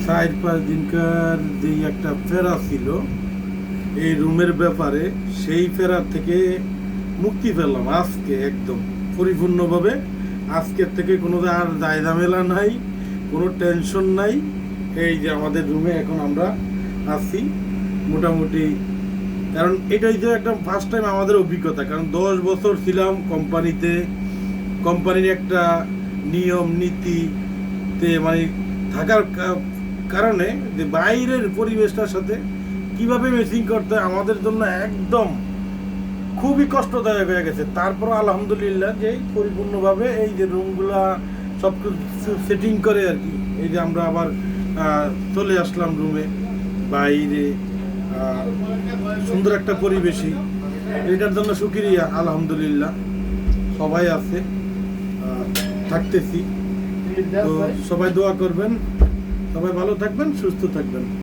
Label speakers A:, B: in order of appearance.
A: 4-5 দিনকার যে একটা ফেরা ছিল এই রুমের ব্যাপারে, সেই ফেরার থেকে মুক্তি পেলাম আজকে একদম পরিপূর্ণভাবে। আজকের থেকে কোনো আর দায় ঝামেলা নাই, কোনো টেনশন নাই। এই যে আমাদের রুমে এখন আমরা আছি মোটামুটি, কারণ এটাই যে একটা ফার্স্ট টাইম আমাদের অভিজ্ঞতা। কারণ 10 বছর ছিলাম কোম্পানিতে, কোম্পানির একটা নিয়ম নীতিতে মানে থাকার কারণে যে বাইরের পরিবেশটার সাথে কিভাবে ম্যাচিং করতে হয় আমাদের জন্য একদম খুবই কষ্টদায়ক হয়ে গেছে। তারপর আলহামদুলিল্লাহ যে পরিপূর্ণভাবে এই যে রুমগুলা সব কিছু সেটিং করে আর কি, এই যে আমরা আবার চলে আসলাম রুমে। বাইরে সুন্দর একটা পরিবেশই, এটার জন্য শুকরিয়া আলহামদুলিল্লাহ। সবাই আছে, থাকতেছি। তো সবাই দোয়া করবেন, সবাই ভালো থাকবেন, সুস্থ থাকবেন।